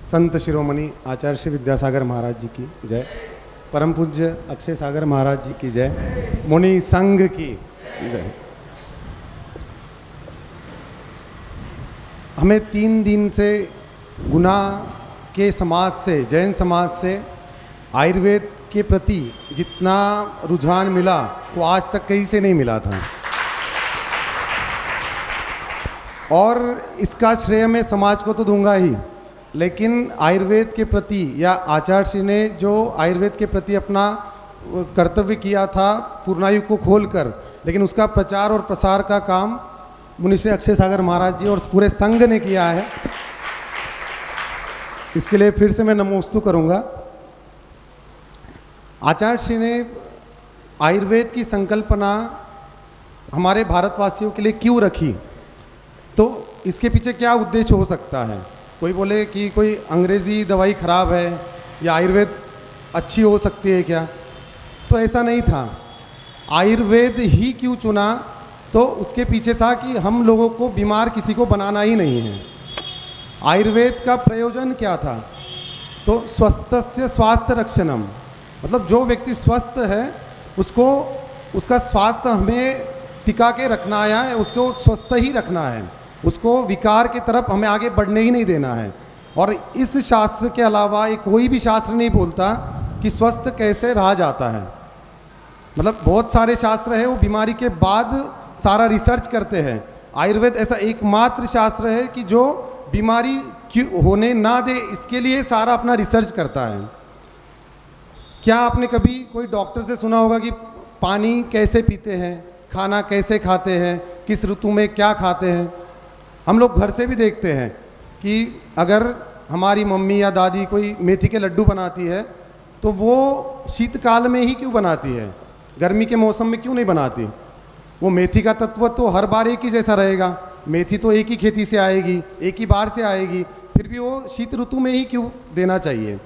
संत शिरोमणि आचार्य श्री विद्यासागर महाराज जी की जय, परम पूज्य अक्षय सागर महाराज जी की जय, मुनि संघ की जय। हमें 3 दिन से गुना के समाज से, जैन समाज से आयुर्वेद के प्रति जितना रुझान मिला वो आज तक कहीं से नहीं मिला था। और इसका श्रेय मैं समाज को तो दूंगा ही, लेकिन आयुर्वेद के प्रति या आचार्य श्री ने जो आयुर्वेद के प्रति अपना कर्तव्य किया था पूर्णायु को खोलकर, लेकिन उसका प्रचार और प्रसार का काम मुनि श्री अक्षय सागर महाराज जी और पूरे संघ ने किया है। इसके लिए फिर से मैं नमोस्तु करूंगा। आचार्य श्री ने आयुर्वेद की संकल्पना हमारे भारतवासियों के लिए क्यों रखी, तो इसके पीछे क्या उद्देश्य हो सकता है। कोई बोले कि कोई अंग्रेज़ी दवाई ख़राब है या आयुर्वेद अच्छी हो सकती है क्या, तो ऐसा नहीं था। आयुर्वेद ही क्यों चुना, तो उसके पीछे था कि हम लोगों को बीमार किसी को बनाना ही नहीं है। आयुर्वेद का प्रयोजन क्या था, तो स्वस्थस्य स्वास्थ्य रक्षणम, मतलब जो व्यक्ति स्वस्थ है उसको उसका स्वास्थ्य हमें टिका के रखना है, उसको स्वस्थ ही रखना है, उसको विकार की तरफ हमें आगे बढ़ने ही नहीं देना है। और इस शास्त्र के अलावा ये कोई भी शास्त्र नहीं बोलता कि स्वस्थ कैसे रहा जाता है। मतलब बहुत सारे शास्त्र है वो बीमारी के बाद सारा रिसर्च करते हैं। आयुर्वेद ऐसा एकमात्र शास्त्र है कि जो बीमारी होने ना दे इसके लिए सारा अपना रिसर्च करता है। क्या आपने कभी कोई डॉक्टर से सुना होगा कि पानी कैसे पीते हैं, खाना कैसे खाते हैं, किस ऋतु में क्या खाते हैं। हम लोग घर से भी देखते हैं कि अगर हमारी मम्मी या दादी कोई मेथी के लड्डू बनाती है तो वो शीतकाल में ही क्यों बनाती है, गर्मी के मौसम में क्यों नहीं बनाती। वो मेथी का तत्व तो हर बार एक ही जैसा रहेगा, मेथी तो एक ही खेती से आएगी, एक ही बार से आएगी, फिर भी वो शीत ऋतु में ही क्यों देना चाहिए।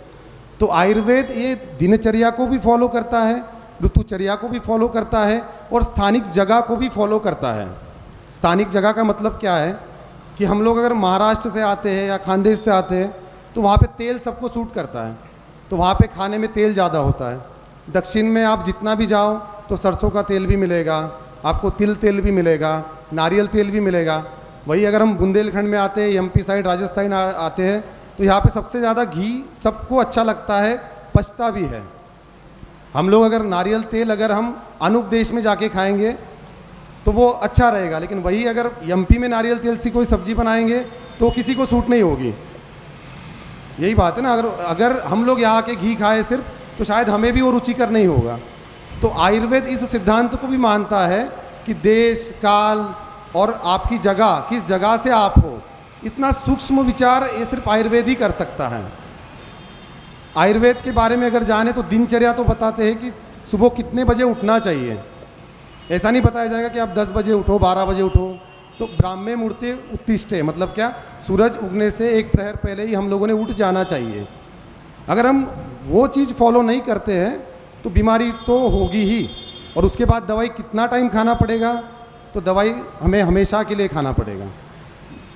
तो आयुर्वेद ये दिनचर्या को भी फॉलो करता है, ऋतुचर्या को भी फॉलो करता है और स्थानिक जगह को भी फॉलो करता है। स्थानिक जगह का मतलब क्या है कि हम लोग अगर महाराष्ट्र से आते हैं या खानदेश से आते हैं तो वहाँ पे तेल सबको सूट करता है, तो वहाँ पे खाने में तेल ज़्यादा होता है। दक्षिण में आप जितना भी जाओ तो सरसों का तेल भी मिलेगा, आपको तिल तेल भी मिलेगा, नारियल तेल भी मिलेगा। वही अगर हम बुंदेलखंड में आते हैं, एमपी साइड, राजस्थान आते हैं तो यहाँ पे सबसे ज़्यादा घी सबको अच्छा लगता है, पचता भी है। हम लोग अगर नारियल तेल अगर हम अनूप देश में जाके खाएंगे तो वो अच्छा रहेगा, लेकिन वही अगर एमपी में नारियल तेल से कोई सब्जी बनाएंगे तो किसी को सूट नहीं होगी। यही बात है ना, अगर हम लोग यहाँ के घी खाए सिर्फ तो शायद हमें भी वो रुचिकर नहीं होगा। तो आयुर्वेद इस सिद्धांत को भी मानता है कि देश काल और आपकी जगह, किस जगह से आप हो, इतना सूक्ष्म विचार ये सिर्फ आयुर्वेद ही कर सकता है। आयुर्वेद के बारे में अगर जाने तो दिनचर्या तो बताते हैं कि सुबह कितने बजे उठना चाहिए। ऐसा नहीं बताया जाएगा कि आप 10 बजे उठो, 12 बजे उठो। तो ब्राह्मे मुहूर्ते उत्तिष्ठे, मतलब क्या, सूरज उगने से एक प्रहर पहले ही हम लोगों ने उठ जाना चाहिए। अगर हम वो चीज़ फॉलो नहीं करते हैं तो बीमारी तो होगी ही। और उसके बाद दवाई कितना टाइम खाना पड़ेगा, तो दवाई हमें हमेशा के लिए खाना पड़ेगा।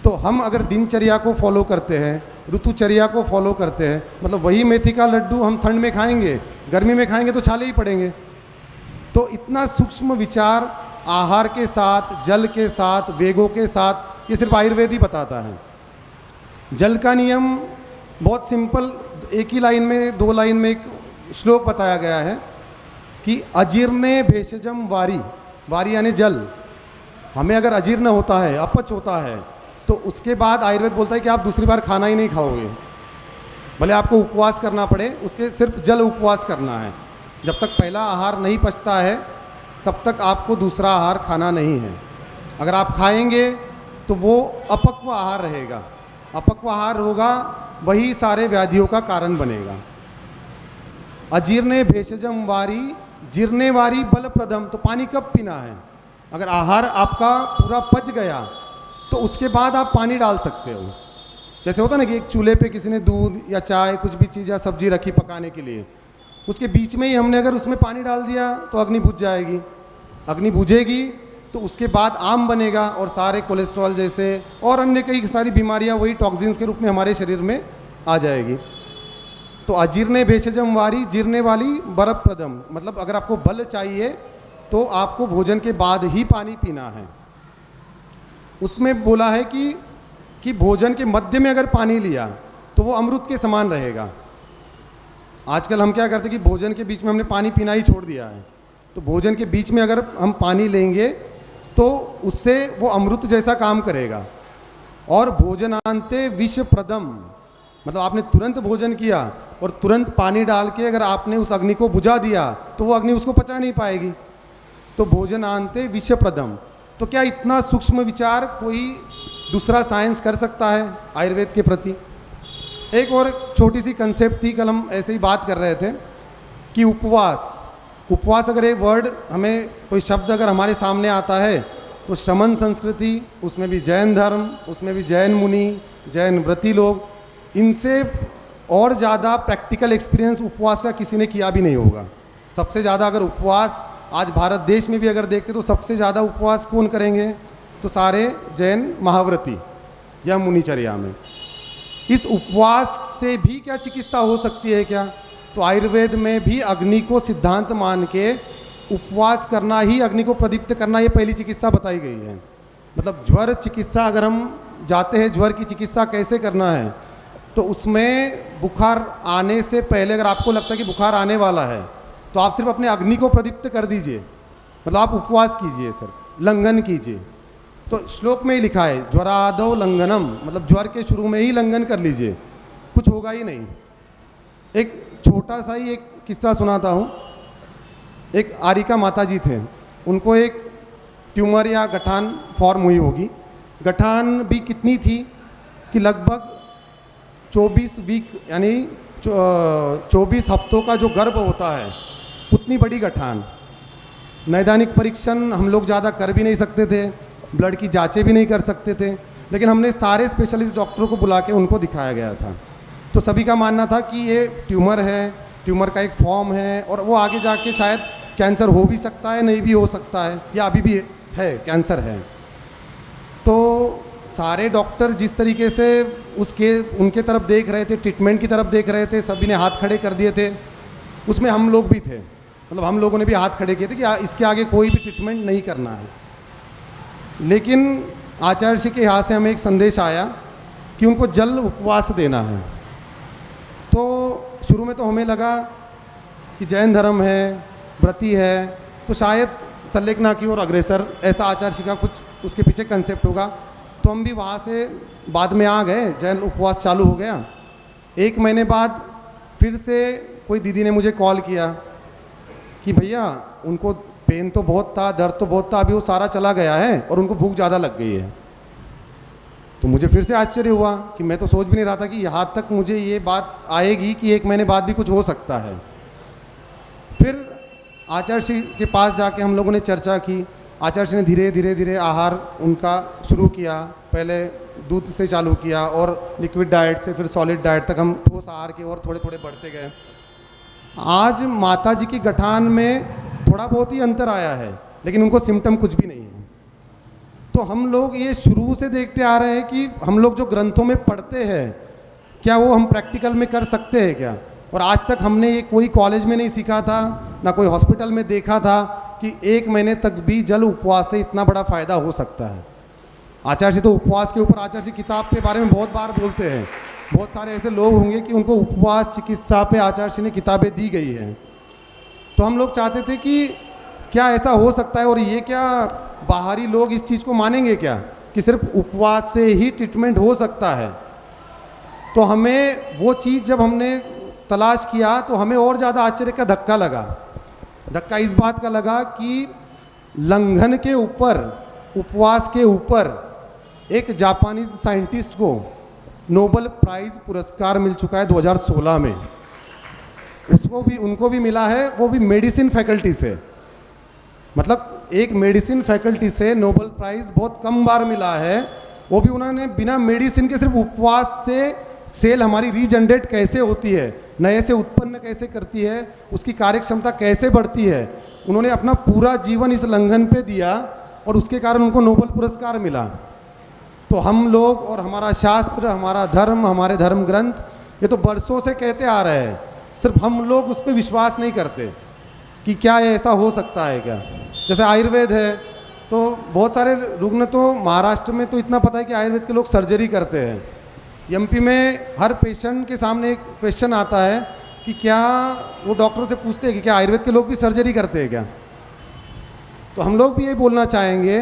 तो हम अगर दिनचर्या को फॉलो करते हैं, ऋतुचर्या को फॉलो करते हैं, मतलब वही मेथी का लड्डू हम ठंड में खाएंगे, गर्मी में खाएंगे तो छाले ही पड़ेंगे। तो इतना सूक्ष्म विचार आहार के साथ, जल के साथ, वेगों के साथ, ये सिर्फ आयुर्वेद ही बताता है। जल का नियम बहुत सिंपल, एक ही लाइन में, 2 लाइन में एक श्लोक बताया गया है कि अजीर्णे भेषजम वारी, वारी यानी जल। हमें अगर अजीर्ण होता है, अपच होता है, तो उसके बाद आयुर्वेद बोलता है कि आप दूसरी बार खाना ही नहीं खाओगे, भले आपको उपवास करना पड़े, उसके सिर्फ जल उपवास करना है। जब तक पहला आहार नहीं पचता है तब तक आपको दूसरा आहार खाना नहीं है। अगर आप खाएंगे तो वो अपक्व आहार रहेगा, अपक्व आहार होगा, वही सारे व्याधियों का कारण बनेगा। अजीर्णे भेषजम वारी जीर्णे वारी बलप्रदम, तो पानी कब पीना है, अगर आहार आपका पूरा पच गया तो उसके बाद आप पानी डाल सकते हो। जैसे होता ना कि एक चूल्हे पे किसी ने दूध या चाय कुछ भी चीज़ या सब्जी रखी पकाने के लिए, उसके बीच में ही हमने अगर उसमें पानी डाल दिया तो अग्नि बुझ जाएगी। अग्नि बुझेगी तो उसके बाद आम बनेगा और सारे कोलेस्ट्रॉल जैसे और अन्य कई सारी बीमारियां वही टॉक्सिन्स के रूप में हमारे शरीर में आ जाएगी। तो अजीर्णे भेषजम वारी, जीर्णे वाली बर्फ प्रदम, मतलब अगर आपको बल चाहिए तो आपको भोजन के बाद ही पानी पीना है। उसमें बोला है कि भोजन के मध्य में अगर पानी लिया तो वो अमृत के समान रहेगा। आजकल हम क्या करते हैं कि भोजन के बीच में हमने पानी पीना ही छोड़ दिया है। तो भोजन के बीच में अगर हम पानी लेंगे तो उससे वो अमृत जैसा काम करेगा। और भोजनांते विष प्रदम, मतलब आपने तुरंत भोजन किया और तुरंत पानी डाल के अगर आपने उस अग्नि को बुझा दिया तो वो अग्नि उसको पचा नहीं पाएगी। तो भोजनांते विष प्रदम, तो क्या इतना सूक्ष्म विचार कोई दूसरा साइंस कर सकता है आयुर्वेद के प्रति? एक और छोटी सी कंसेप्ट थी, कल हम ऐसे ही बात कर रहे थे कि उपवास अगर एक वर्ड हमें, कोई शब्द अगर हमारे सामने आता है तो श्रमण संस्कृति, उसमें भी जैन धर्म, उसमें भी जैन मुनि, जैन व्रती लोग, इनसे और ज़्यादा प्रैक्टिकल एक्सपीरियंस उपवास का किसी ने किया भी नहीं होगा। सबसे ज़्यादा अगर उपवास आज भारत देश में भी अगर देखते तो सबसे ज़्यादा उपवास कौन करेंगे? तो सारे जैन महाव्रती या मुनिचर्या में। इस उपवास से भी क्या चिकित्सा हो सकती है क्या? तो आयुर्वेद में भी अग्नि को सिद्धांत मान के उपवास करना ही, अग्नि को प्रदीप्त करना, ये पहली चिकित्सा बताई गई है। मतलब ज्वर चिकित्सा अगर हम जाते हैं, ज्वर की चिकित्सा कैसे करना है, तो उसमें बुखार आने से पहले अगर आपको लगता है कि बुखार आने वाला है तो आप सिर्फ अपने अग्नि को प्रदीप्त कर दीजिए, मतलब आप उपवास कीजिए, सर लंघन कीजिए। तो श्लोक में ही लिखा है ज्वरादौ लंघनम, मतलब ज्वर के शुरू में ही लंघन कर लीजिए, कुछ होगा ही नहीं। एक छोटा सा ही एक किस्सा सुनाता हूँ। एक आरिका माता जी थे, उनको एक ट्यूमर या गठान फॉर्म हुई होगी। गठान भी कितनी थी कि लगभग 24 वीक यानी 24 हफ्तों का जो गर्भ होता है उतनी बड़ी गठान। नैदानिक परीक्षण हम लोग ज़्यादा कर भी नहीं सकते थे, ब्लड की जांचें भी नहीं कर सकते थे, लेकिन हमने सारे स्पेशलिस्ट डॉक्टरों को बुला के उनको दिखाया गया था। तो सभी का मानना था कि ये ट्यूमर है, ट्यूमर का एक फॉर्म है और वो आगे जाके शायद कैंसर हो भी सकता है, नहीं भी हो सकता है, या अभी भी है कैंसर है। तो सारे डॉक्टर जिस तरीके से उनके तरफ देख रहे थे, ट्रीटमेंट की तरफ देख रहे थे, सभी ने हाथ खड़े कर दिए थे। उसमें हम लोग भी थे, मतलब हम लोगों ने भी हाथ खड़े किए थे कि इसके आगे कोई भी ट्रीटमेंट नहीं करना है। लेकिन आचार्य जी के यहाँ से हमें एक संदेश आया कि उनको जल उपवास देना है। तो शुरू में तो हमें लगा कि जैन धर्म है, व्रती है, तो शायद संलेखना की ओर अग्रसर, ऐसा आचार्य जी का कुछ उसके पीछे कंसेप्ट होगा। तो हम भी वहाँ से बाद में आ गए, जैन उपवास चालू हो गया। 1 महीने बाद फिर से कोई दीदी ने मुझे कॉल किया कि भैया उनको पेन तो बहुत था, दर्द तो बहुत था, अभी वो सारा चला गया है और उनको भूख ज़्यादा लग गई है। तो मुझे फिर से आश्चर्य हुआ कि मैं तो सोच भी नहीं रहा था कि यहाँ तक मुझे ये बात आएगी कि 1 महीने बाद भी कुछ हो सकता है। फिर आचार्य जी के पास जाके हम लोगों ने चर्चा की। आचार्य जी ने धीरे धीरे धीरे आहार उनका शुरू किया, पहले दूध से चालू किया और लिक्विड डाइट से फिर सॉलिड डाइट तक हम ठोस आहार के और थोड़े थोड़े बढ़ते गए। आज माता जी की गठान में थोड़ा बहुत ही अंतर आया है, लेकिन उनको सिम्टम कुछ भी नहीं है। तो हम लोग ये शुरू से देखते आ रहे हैं कि हम लोग जो ग्रंथों में पढ़ते हैं क्या वो हम प्रैक्टिकल में कर सकते हैं क्या? और आज तक हमने ये कोई कॉलेज में नहीं सीखा था, ना कोई हॉस्पिटल में देखा था कि 1 महीने तक भी जल उपवास से इतना बड़ा फायदा हो सकता है। आचार्य जी तो उपवास के ऊपर आचार्य जी किताब के बारे में बहुत बार बोलते हैं। बहुत सारे ऐसे लोग होंगे कि उनको उपवास चिकित्सा पे आचार्य जी ने किताबें दी गई हैं। तो हम लोग चाहते थे कि क्या ऐसा हो सकता है, और ये क्या बाहरी लोग इस चीज़ को मानेंगे क्या कि सिर्फ उपवास से ही ट्रीटमेंट हो सकता है? तो हमें वो चीज़ जब हमने तलाश किया तो हमें और ज़्यादा आश्चर्य का धक्का लगा। धक्का इस बात का लगा कि लंघन के ऊपर, उपवास के ऊपर एक जापानीज साइंटिस्ट को नोबेल प्राइज पुरस्कार मिल चुका है 2016 में। उनको भी मिला है, वो भी मेडिसिन फैकल्टी से। मतलब एक मेडिसिन फैकल्टी से नोबेल प्राइज बहुत कम बार मिला है, वो भी उन्होंने बिना मेडिसिन के सिर्फ उपवास से सेल हमारी रीजनरेट कैसे होती है, नए से उत्पन्न कैसे करती है, उसकी कार्य क्षमता कैसे बढ़ती है, उन्होंने अपना पूरा जीवन इस लंघन पे दिया और उसके कारण उनको नोबेल पुरस्कार मिला। तो हम लोग और हमारा शास्त्र, हमारा धर्म, हमारे धर्म ग्रंथ ये तो बरसों से कहते आ रहे हैं, सिर्फ हम लोग उस पर विश्वास नहीं करते कि क्या ये ऐसा हो सकता है क्या। जैसे आयुर्वेद है, तो बहुत सारे रुग्ण तो महाराष्ट्र में तो इतना पता है कि आयुर्वेद के लोग सर्जरी करते हैं। एमपी में हर पेशेंट के सामने एक क्वेश्चन आता है कि क्या वो डॉक्टरों से पूछते हैं कि क्या आयुर्वेद के लोग भी सर्जरी करते हैं क्या। तो हम लोग भी ये बोलना चाहेंगे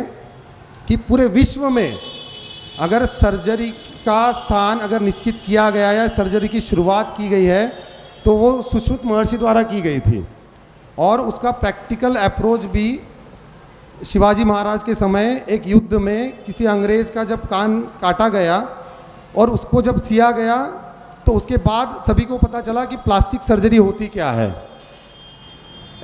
कि पूरे विश्व में अगर सर्जरी का स्थान अगर निश्चित किया गया या सर्जरी की शुरुआत की गई है तो वो सुश्रुत महर्षि द्वारा की गई थी, और उसका प्रैक्टिकल अप्रोच भी शिवाजी महाराज के समय एक युद्ध में किसी अंग्रेज़ का जब कान काटा गया और उसको जब सिया गया तो उसके बाद सभी को पता चला कि प्लास्टिक सर्जरी होती क्या है।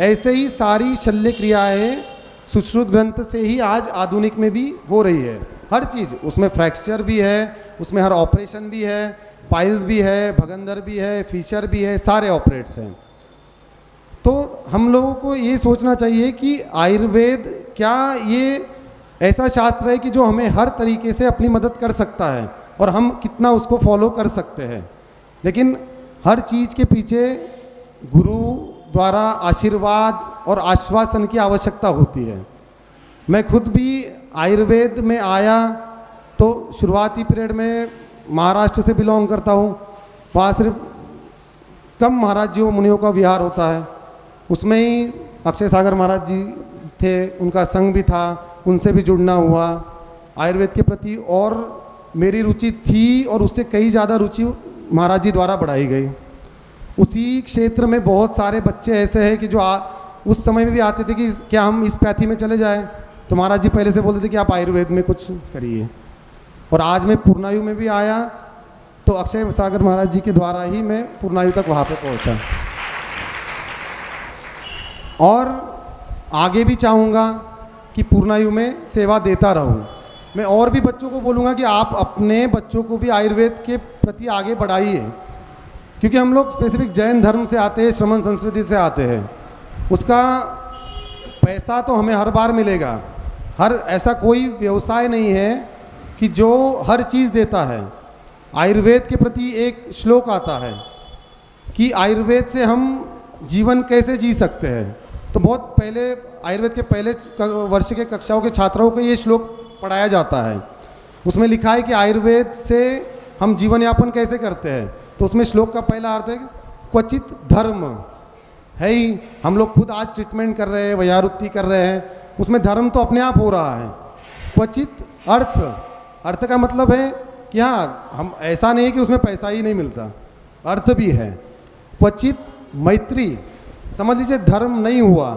ऐसे ही सारी शल्य क्रियाएं सुश्रुत ग्रंथ से ही आज आधुनिक में भी हो रही है। हर चीज़ उसमें, फ्रैक्चर भी है उसमें, हर ऑपरेशन भी है, पाइल्स भी है, भगंदर भी है, फीचर भी है, सारे ऑपरेट्स हैं। तो हम लोगों को ये सोचना चाहिए कि आयुर्वेद क्या ये ऐसा शास्त्र है कि जो हमें हर तरीके से अपनी मदद कर सकता है और हम कितना उसको फॉलो कर सकते हैं। लेकिन हर चीज़ के पीछे गुरु द्वारा आशीर्वाद और आश्वासन की आवश्यकता होती है। मैं खुद भी आयुर्वेद में आया तो शुरुआती पीरियड में महाराष्ट्र से बिलोंग करता हूँ, वहाँ सिर्फ कम महाराजियों मुनियों का विहार होता है, उसमें ही अक्षय सागर महाराज जी थे, उनका संग भी था, उनसे भी जुड़ना हुआ। आयुर्वेद के प्रति और मेरी रुचि थी और उससे कई ज़्यादा रुचि महाराज जी द्वारा बढ़ाई गई। उसी क्षेत्र में बहुत सारे बच्चे ऐसे हैं कि जो उस समय में भी आते थे कि क्या हम इस पैथी में चले जाएं, तो महाराज जी पहले से बोलते थे कि आप आयुर्वेद में कुछ करिए। और आज मैं पूर्णायु में भी आया तो अक्षय सागर महाराज जी के द्वारा ही मैं पूर्णायु तक वहाँ पे पहुँचा, और आगे भी चाहूँगा कि पूर्णायु में सेवा देता रहूँ। मैं और भी बच्चों को बोलूँगा कि आप अपने बच्चों को भी आयुर्वेद के प्रति आगे बढ़ाइए, क्योंकि हम लोग स्पेसिफिक जैन धर्म से आते हैं, श्रमण संस्कृति से आते हैं। उसका पैसा तो हमें हर बार मिलेगा, हर ऐसा कोई व्यवसाय नहीं है कि जो हर चीज़ देता है। आयुर्वेद के प्रति एक श्लोक आता है कि आयुर्वेद से हम जीवन कैसे जी सकते हैं। तो बहुत पहले आयुर्वेद के पहले वर्ष के कक्षाओं के छात्रों को ये श्लोक पढ़ाया जाता है। उसमें लिखा है कि आयुर्वेद से हम जीवन यापन कैसे करते हैं। तो उसमें श्लोक का पहला अर्थ है क्वचित धर्म है ही। हम लोग खुद आज ट्रीटमेंट कर रहे हैं, वैयारुक्ति कर रहे हैं, उसमें धर्म तो अपने आप हो रहा है। क्वचित अर्थ, अर्थ का मतलब है कि हाँ, हम ऐसा नहीं है कि उसमें पैसा ही नहीं मिलता, अर्थ भी है। क्वचित मैत्री, समझ लीजिए धर्म नहीं हुआ,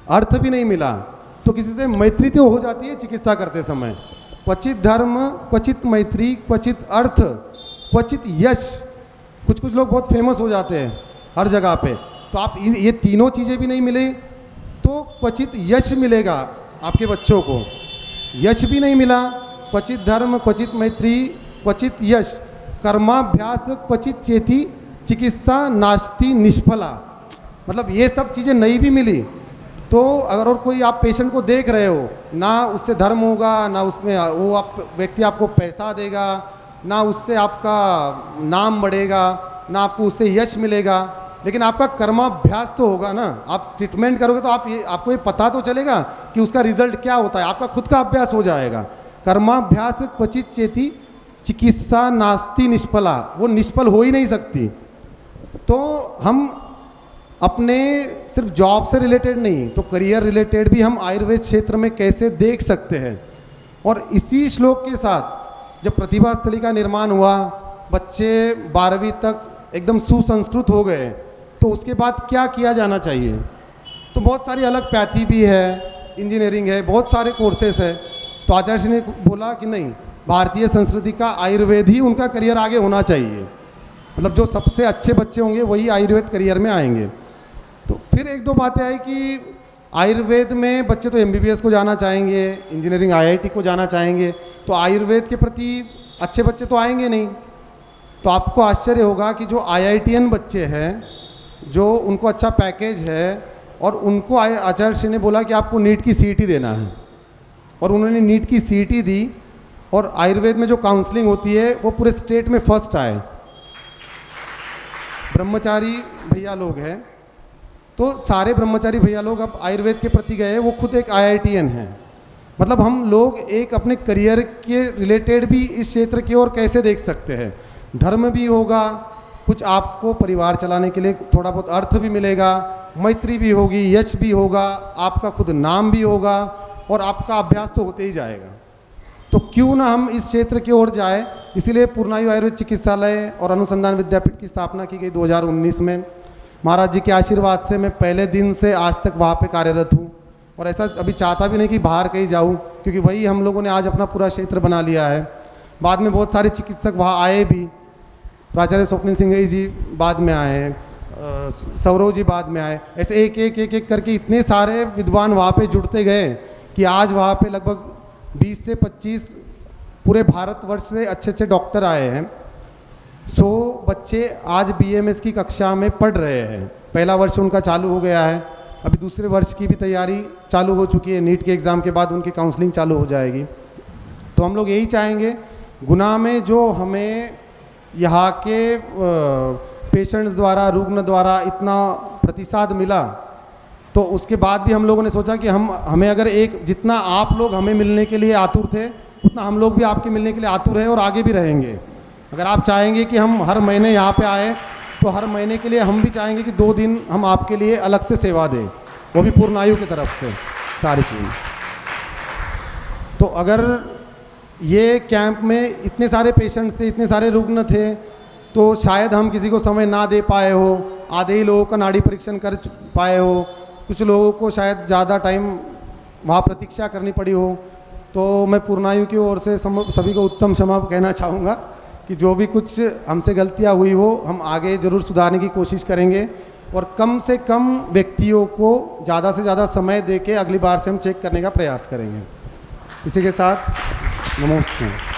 अर्थ भी नहीं मिला, तो किसी से मैत्री तो हो जाती है चिकित्सा करते समय। क्वचित धर्म, क्वचित मैत्री, क्वचित अर्थ, क्वचित यश। कुछ कुछ लोग बहुत फेमस हो जाते हैं हर जगह पे, तो आप ये तीनों चीज़ें भी नहीं मिले तो क्वचित यश मिलेगा आपके बच्चों को। यश भी नहीं मिला, क्वचित धर्म, क्वचित मैत्री, क्वचित यश, कर्माभ्यास क्वचित चेती, चिकित्सा नास्ति निष्फला। मतलब ये सब चीज़ें नहीं भी मिली तो अगर और कोई आप पेशेंट को देख रहे हो, ना उससे धर्म होगा, ना उसमें वो आप व्यक्ति आपको पैसा देगा, ना उससे आपका नाम बढ़ेगा, ना आपको उससे यश मिलेगा, लेकिन आपका कर्माभ्यास तो होगा ना। आप ट्रीटमेंट करोगे तो आपको ये पता तो चलेगा कि उसका रिजल्ट क्या होता है, आपका खुद का अभ्यास हो जाएगा। कर्माभ्यास क्वचित चेती, चिकित्सा नास्ति निष्फला, वो निष्फल हो ही नहीं सकती। तो हम अपने सिर्फ जॉब से रिलेटेड नहीं तो करियर रिलेटेड भी हम आयुर्वेद क्षेत्र में कैसे देख सकते हैं। और इसी श्लोक के साथ जब प्रतिभा स्थली का निर्माण हुआ, बच्चे 12वीं तक एकदम सुसंस्कृत हो गए, तो उसके बाद क्या किया जाना चाहिए। तो बहुत सारी अलग पैथी भी है, इंजीनियरिंग है, बहुत सारे कोर्सेस है। तो आचार्य जी ने बोला कि नहीं, भारतीय संस्कृति का आयुर्वेद ही उनका करियर आगे होना चाहिए। मतलब जो सबसे अच्छे बच्चे होंगे वही आयुर्वेद करियर में आएंगे। तो फिर एक दो बातें आई कि आयुर्वेद में बच्चे तो एमबीबीएस को जाना चाहेंगे, इंजीनियरिंग आईआईटी को जाना चाहेंगे, तो आयुर्वेद के प्रति अच्छे बच्चे तो आएंगे नहीं। तो आपको आश्चर्य होगा कि जो आईआईटीएन बच्चे हैं, जो उनको अच्छा पैकेज है, और उनको आचार्य श्री ने बोला कि आपको नीट की सीईटी देना है, और उन्होंने नीट की सीईटी दी, और आयुर्वेद में जो काउंसलिंग होती है वो पूरे स्टेट में फर्स्ट आए। ब्रह्मचारी भैया लोग हैं, तो सारे ब्रह्मचारी भैया लोग अब आयुर्वेद के प्रति गए, वो खुद एक IITN हैं। मतलब हम लोग एक अपने करियर के रिलेटेड भी इस क्षेत्र की ओर कैसे देख सकते हैं। धर्म भी होगा, कुछ आपको परिवार चलाने के लिए थोड़ा बहुत अर्थ भी मिलेगा, मैत्री भी होगी, यश भी होगा, आपका खुद नाम भी होगा और आपका अभ्यास तो होते ही जाएगा। तो क्यों ना हम इस क्षेत्र की ओर जाए। इसीलिए पूर्णायु आयुर्वेद चिकित्सालय और अनुसंधान विद्यापीठ की स्थापना की गई 2019 में। महाराज जी के आशीर्वाद से मैं पहले दिन से आज तक वहाँ पे कार्यरत हूँ, और ऐसा अभी चाहता भी नहीं कि बाहर कहीं जाऊँ, क्योंकि वही हम लोगों ने आज अपना पूरा क्षेत्र बना लिया है। बाद में बहुत सारे चिकित्सक वहाँ आए भी, प्राचार्य स्वप्निल सिंह जी बाद में आए हैं, सौरव जी बाद में आए, ऐसे एक एक एक एक करके इतने सारे विद्वान वहाँ पे जुड़ते गए कि आज वहाँ पे लगभग 20 से 25 पूरे भारतवर्ष से अच्छे अच्छे डॉक्टर आए हैं। 100 बच्चे आज BMS की कक्षा में पढ़ रहे हैं। पहला वर्ष उनका चालू हो गया है, अभी दूसरे वर्ष की भी तैयारी चालू हो चुकी है। नीट के एग्ज़ाम के बाद उनकी काउंसलिंग चालू हो जाएगी। तो हम लोग यही चाहेंगे, गुना में जो हमें यहाँ के पेशेंट्स द्वारा, रुग्ण द्वारा इतना प्रतिसाद मिला, तो उसके बाद भी हम लोगों ने सोचा कि हमें अगर एक जितना आप लोग हमें मिलने के लिए आतुर थे, उतना हम लोग भी आपके मिलने के लिए आतुर हैं और आगे भी रहेंगे। अगर आप चाहेंगे कि हम हर महीने यहाँ पे आए, तो हर महीने के लिए हम भी चाहेंगे कि 2 दिन हम आपके लिए अलग से सेवा दें, वो भी पूर्णायु की तरफ से सारी चीज़। तो अगर ये कैंप में इतने सारे पेशेंट्स थे, इतने सारे रुग्ण थे, तो शायद हम किसी को समय ना दे पाए हो, आधे ही लोगों का नाड़ी परीक्षण कर पाए हो, कुछ लोगों को शायद ज़्यादा टाइम वहाँ प्रतीक्षा करनी पड़ी हो। तो मैं पूर्णायु की ओर से सभी को उत्तम क्षमा कहना चाहूँगा कि जो भी कुछ हमसे गलतियाँ हुई हो, हम आगे ज़रूर सुधारने की कोशिश करेंगे और कम से कम व्यक्तियों को ज़्यादा से ज़्यादा समय दे के अगली बार से हम चेक करने का प्रयास करेंगे। इसी के साथ नमस्ते।